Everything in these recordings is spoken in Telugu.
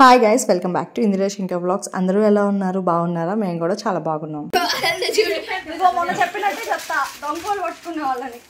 Hi guys, welcome back to Indiresh ఇంకా వ్లాగ్స్. అందరూ ఎలా ఉన్నారు? బాగున్నారా? మేము కూడా చాలా బాగున్నాం. మొన్న చెప్పినట్టే చెప్తా, దొంగలు పట్టుకునే వాళ్ళని.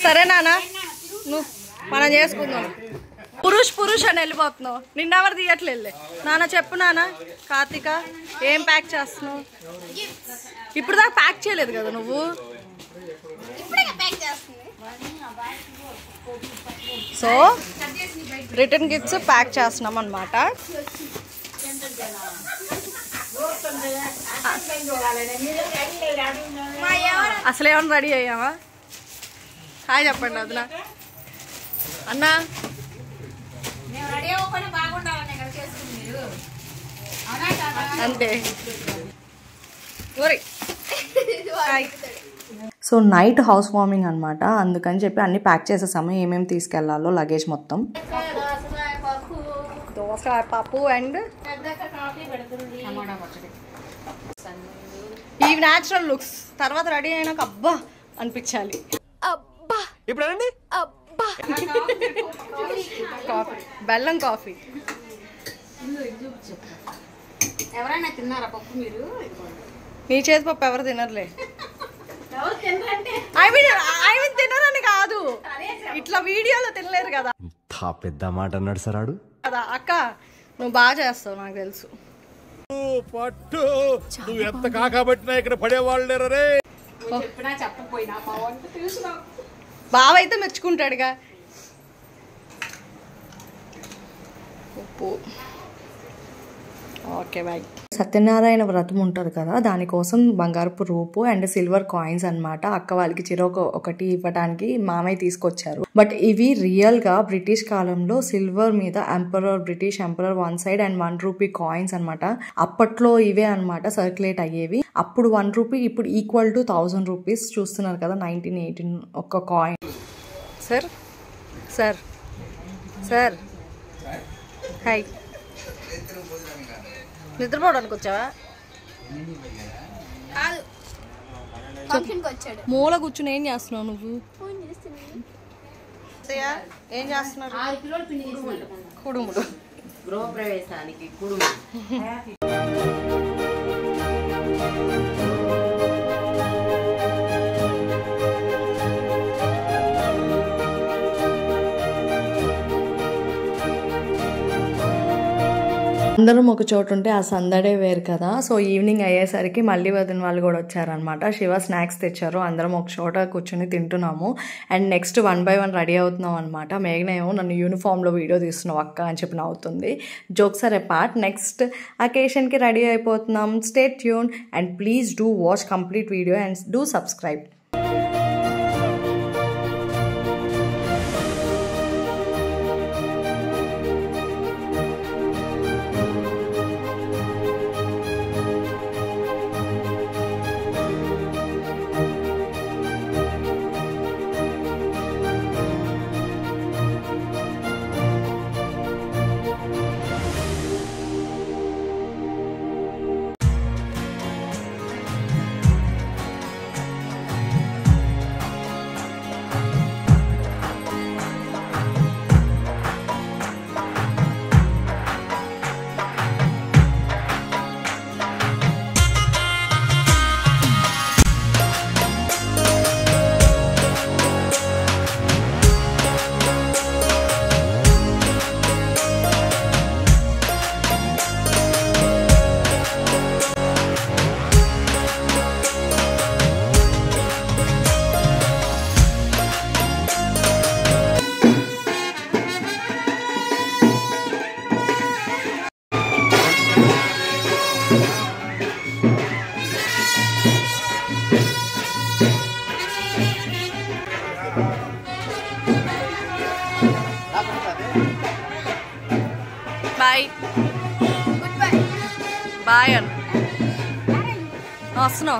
సరే నాన్న, నువ్వు మనం చేసుకుందాం. పురుష్ అని వెళ్ళిపోతున్నావు. నిన్నెవరు తీయట్లేదు. నాన్న చెప్పు నాన్న. కార్తిక ఏం ప్యాక్ చేస్తున్నావు? ఇప్పుడు దాకా ప్యాక్ చేయలేదు కదా నువ్వు. సో రిటర్న్ గిఫ్ట్స్ ప్యాక్ చేస్తున్నాం అన్నమాట. అసలు ఏమన్నా రెడీ అయ్యావా? హాయ్ చెప్పండి అదనా అన్నా. అంతే. సో నైట్ హౌస్ వార్మింగ్ అనమాట, అందుకని చెప్పి అన్ని ప్యాక్ చేసేసాము. ఏమేమి తీసుకెళ్లాలో లగేజ్ మొత్తం. దోసకాయ పప్పు అండ్ ఇవి న్యాచురల్ లుక్స్. తర్వాత రెడీ అయినాక అబ్బా అనిపించాలి. అబ్బా ఇప్పుడు అబ్బా. కాఫీ, బెల్లం కాఫీ. ఎవరైనా తిన్నారా పప్పు? మీరు నీ చేతి పప్పు ఎవరు తినరులే. ఐ మీన్ తినరని కాదు, ఇట్లా వీడియోలో తినలేరు కదా. పెద్ద మాట అన్నాడు సరాడు కదా. అక్క నువ్వు బాగా చేస్తావు, నాకు తెలుసు. నువ్వు ఎంత కాకబట్టినా ఇక్కడ పడేవాళ్ళు లేరే. చెప్పకపోయినా బావ అయితే మెచ్చుకుంటాడుగా. ఉప్పు. Okay bye. సత్యనారాయణ వ్రతం ఉంటుంది కదా, దానికోసం బంగారపు రూపు అండ్ సిల్వర్ కాయిన్స్ అనమాట. అక్క వాళ్ళకి ఒకటి ఇవ్వడానికి మామయ్య తీసుకొచ్చారు. బట్ ఇవి రియల్ గా బ్రిటిష్ కాలంలో సిల్వర్ మీద British emperor 1 side and 1 rupee coins అనమాట. అప్పట్లో ఇవే అనమాట సర్క్యులేట్ అయ్యేవి. అప్పుడు 1 రూపీ ఇప్పుడు ఈక్వల్ టు 1000 రూపీస్. చూస్తున్నారు కదా, 1918 ఒక coin. Sir sir sir hi. నిద్రపోవడానికి వచ్చావా? మూల కూర్చుని ఏం చేస్తున్నావు నువ్వు? ఏం చేస్తున్నారు? కుడుములు. గృహప్రవేశానికి కుడుములు. అందరం ఒక చోటు ఉంటే ఆ సందడే వేరు కదా. సో ఈవినింగ్ అయ్యేసరికి మళ్ళీ వదిన వాళ్ళు కూడా వచ్చారనమాట. శివ స్నాక్స్ తెచ్చారు. అందరం ఒక చోట కూర్చొని తింటున్నాము. అండ్ నెక్స్ట్ 1 by 1 రెడీ అవుతున్నాం అనమాట. మేఘన ఏమో నన్ను యూనిఫామ్లో వీడియో తీస్తున్నావు అక్క అని చెప్పి నవ్వుతుంది. Jokes are a part. Next అకేషన్కి రెడీ అయిపోతున్నాం. Stay tune and please do watch complete video and do subscribe. Bye bye అన్న. వస్తున్నా.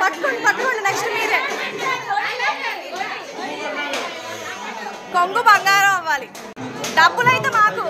పట్టుకోండి పట్టుకోండి నెక్స్ట్ మీరే కొంగు బంగారం అవ్వాలి డబ్బులైతే మాకు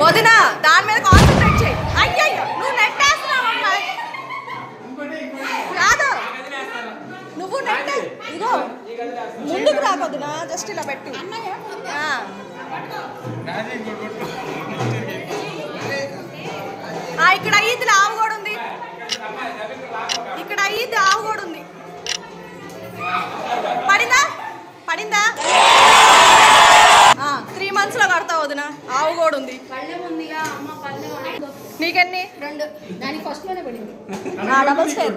వదినా దాని మీద కాన్సన్ట్రేట్ చేయి అయ్యయ్యో నువ్వు నెట్ వేస్తున్నావమ్మా కాదు నువ్వు నెట్ ఇగో ముందుకు రాకొద్దునా జస్ట్ ఇలా పెట్టు ఇక్కడ అయ్యింది ఆవు కూడా ఉంది ఇక్కడ అయ్యింది ఆవు కూడా ఉంది పడిందా పడిందా 3 months లో కడతావు వదిన ఆవు కూడా ఉంది నీకెన్ని 2 దానికి ఫస్ట్ లోనే పడింది డబుల్ స్టేర్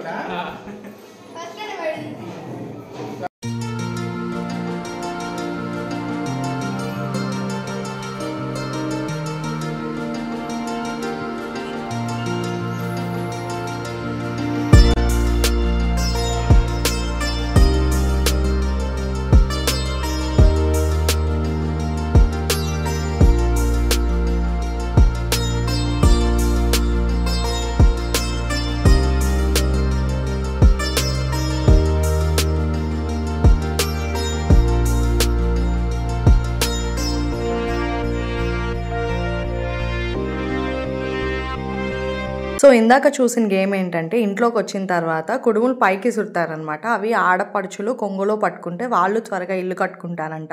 సో ఇందాక చూసిన గేమ్ ఏంటంటే ఇంట్లోకి వచ్చిన తర్వాత కుడుములు పైకి సుడతారనమాట. అవి ఆడపడుచులు కొంగులో పట్టుకుంటే వాళ్ళు త్వరగా ఇల్లు కట్టుకుంటారంట.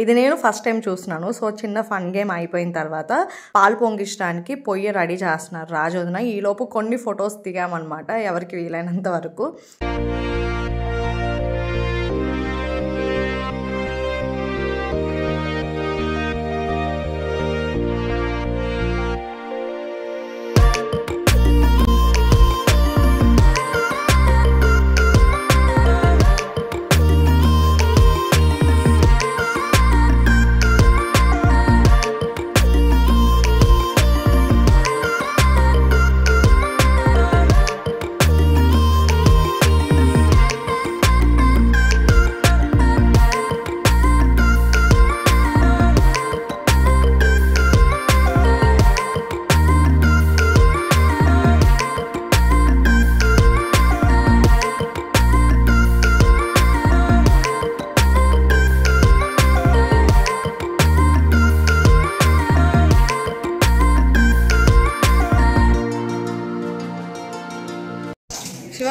ఇది నేను ఫస్ట్ టైం చూస్తున్నాను. సో చిన్న ఫన్ గేమ్ అయిపోయిన తర్వాత పాలు పొంగించడానికి పొయ్యి రెడీ చేస్తున్నారు రాజోదన. ఈలోపు కొన్ని ఫొటోస్ దిగామన్నమాట ఎవరికి వీలైనంత వరకు.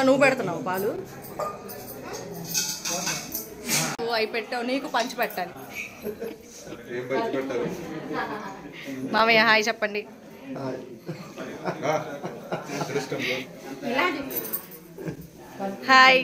నువ్వు పెడుతున్నావు పాలు నువ్వు అవి పెట్టావు నీకు పంచి పెట్టాలి మామయ్య హాయ్ చెప్పండి హాయ్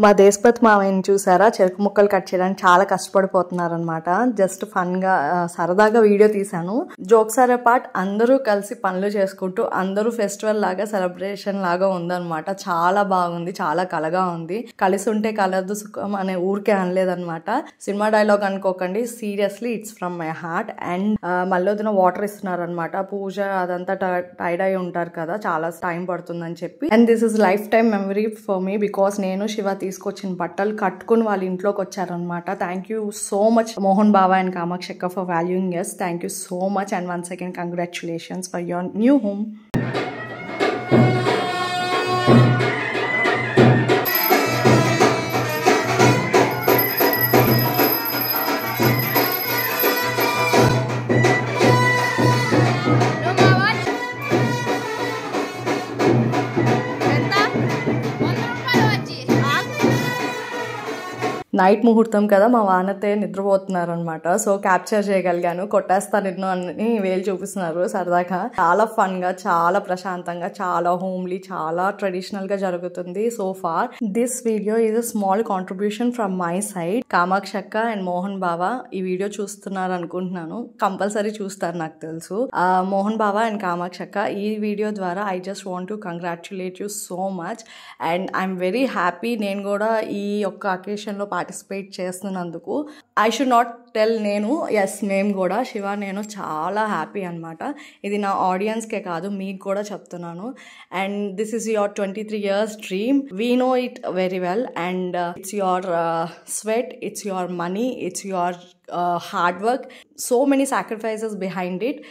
మా దేశపతి మామయ్యని చూసారా, చెరుకు ముక్కలు కట్ చేయడానికి చాలా కష్టపడిపోతున్నారనమాట. జస్ట్ ఫన్గా సరదాగా వీడియో తీశాను. జోక్స్ ఆర్ పార్ట్, అందరూ కలిసి పనులు చేసుకుంటూ అందరూ ఫెస్టివల్ లాగా సెలబ్రేషన్ లాగా ఉందన్నమాట. చాలా బాగుంది, చాలా కలగా ఉంది. కలిసి ఉంటే కలదు సుఖం అనే ఊరికే అనలేదన్నమాట. సినిమా డైలాగ్ అనుకోకండి, seriously it's from my heart. And మళ్ళొదిన వాటర్ ఇస్తున్నారనమాట. పూజ అదంతా టైడ్ అయి ఉంటారు కదా, చాలా టైం పడుతుందని చెప్పి. And this is lifetime memory for me, because నేను శివ తీసుకొచ్చిన బట్టలు కట్టుకుని వాళ్ళ ఇంట్లోకి వచ్చారనమాట. Thank you so much Mohan Baba and Kamakshi అక్క for valuing us. Thank you so much and once again congratulations for your new home. Night ముహూర్తం కదా, మా వానతే నిద్రపోతున్నారు అనమాట. సో క్యాప్చర్ చేయగలిగాను. కొట్టేస్తా నిన్ను అని వేలు చూపిస్తున్నారు సరదాగా. చాలా ఫన్ గా, చాలా ప్రశాంతంగా, చాలా హోమ్లీ, చాలా ట్రెడిషనల్ గా జరుగుతుంది so far. This video is a small contribution from my side. Kamakshi అక్క అండ్ మోహన్ బాబా ఈ వీడియో చూస్తున్నారు అనుకుంటున్నాను. కంపల్సరీ చూస్తారు నాకు తెలుసు. మోహన్ బాబా అండ్ కామాక్షి అక్క, ఈ వీడియో ద్వారా I just want to congratulate you so much. And I'm very happy. నేను కూడా ఈ యొక్క అకేషన్ లో పార్టిసిపేట్ చేస్తున్నందుకు. ఐ షుడ్ నాట్ టెల్, నేను ఎస్ మేము కూడా శివ నేను చాలా హ్యాపీ అనమాట. ఇది నా ఆడియన్స్కే కాదు, మీకు కూడా చెప్తున్నాను. And this is your 23 years dream. We know it very well. And it's your sweat, it's your money, it's your hard work, so many sacrifices behind it.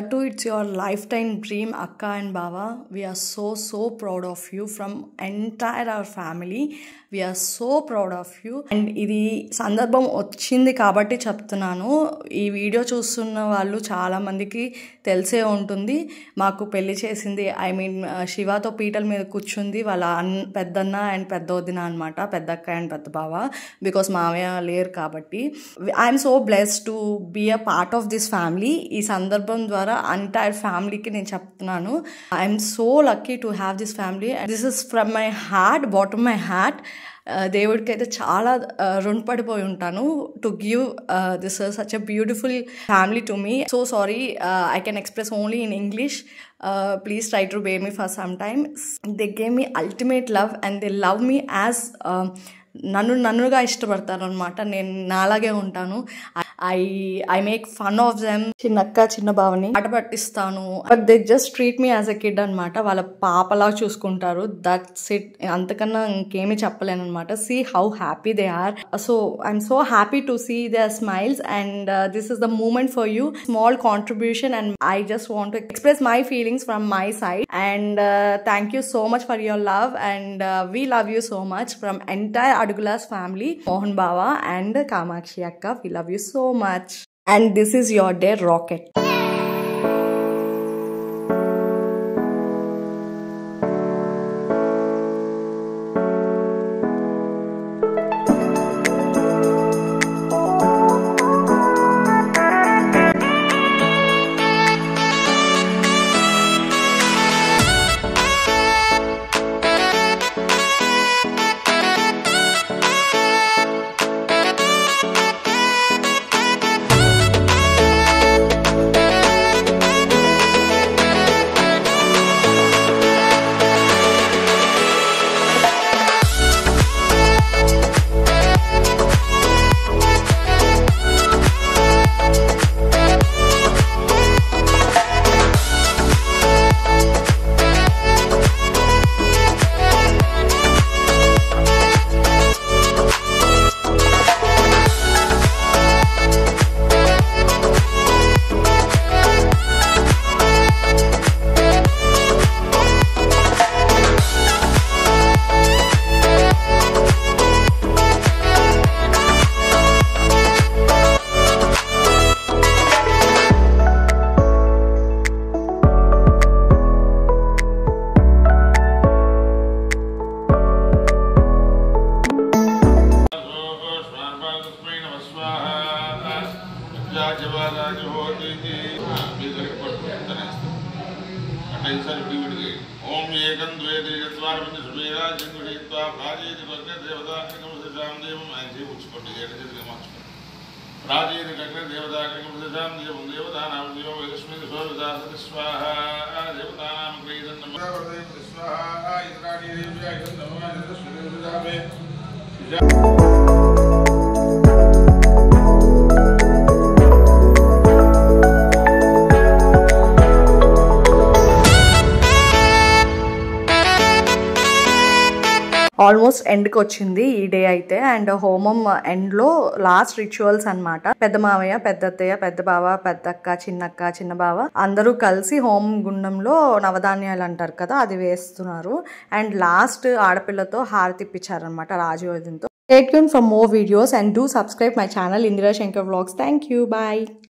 To it's your lifetime dream, Akka and Baba. We are so proud of you from entire our family. We are so proud of you. And ఇది సందర్భం వచ్చింది కాబట్టి చెప్తున్నాను. ఈ వీడియో చూస్తున్న వాళ్ళు చాలా మందికి తెలిసే ఉంటుంది. మాకు పెళ్లి చేసింది, ఐ మీన్ శివతో పీటల మీద కూర్చుంది వాళ్ళ పెద్దన్న అండ్ పెద్ద వదిన అనమాట, పెద్దక్క అండ్ పెద్ద బావ, బికాస్ మావయ్య లేరు కాబట్టి. I'm so blessed to be a part of this family. ఈ సందర్భం ద్వారా ఎంటైర్ ఫ్యామిలీకి నేను చెప్తున్నాను, I'm so lucky to have this family. This is from my heart, bottom my heart. దేవుడికి అయితే చాలా రుణపడిపోయి ఉంటాను to give this such a beautiful family to me. So sorry, I can express only in English. Please try to bear me for some time. They gave me ultimate love and they love me as నన్నుగా ఇష్టపడతారు అనమాట. నేను నాలాగే ఉంటాను. I make fun of them. చిన్నక్క చిన్న బావని ఆట పట్టిస్తాను, but they just treat me as a kid అనమాట. వాళ్ళ పాపలా చూసుకుంటారు. That's it. అంతకన్నా ఇంకేమీ చెప్పలేను అనమాట. See how happy they are. So I'm so happy to see their smiles and this is the moment for you. Small contribution and I just want to express my feelings from my side and thank you so much for your love and we love you so much from entire Adugula's family, Mohan Baba and Kamakshi Akka. We love you so much. And this is your day, Rocket. ओम एकं द्वे चत्वारि पंच सुमेरा जन्महित्वा भाजेति भग्न देवताकं सदां देवं ऐसे उच्चकोटि जयते जगमाच राजेति भग्न देवताकं सदां देवं देवतानां देवं यस्मिन् सर्वदासति स्वाहा देवतानां क्रीडन् नमः स्वाहा इन्द्राणि देव्याय नमः तस्मै ఆల్మోస్ట్ ఎండ్కి వచ్చింది ఈ డే అయితే. అండ్ హోమం ఎండ్లో లాస్ట్ రిచువల్స్ అనమాట. పెద్ద మావయ్య, పెద్ద అత్తయ్య, పెద్ద బావ, పెద్దక్క, చిన్నక్క, చిన్న బావ అందరూ కలిసి హోమం గుండంలో నవధాన్యాలు అంటారు కదా, అది వేస్తున్నారు. అండ్ లాస్ట్ ఆడపిల్లతో హారతి ఇప్పించారనమాట రాజయోధంతో. Stay tuned for more videos and do subscribe my channel Indira Shankar Vlogs. Thank you. Bye.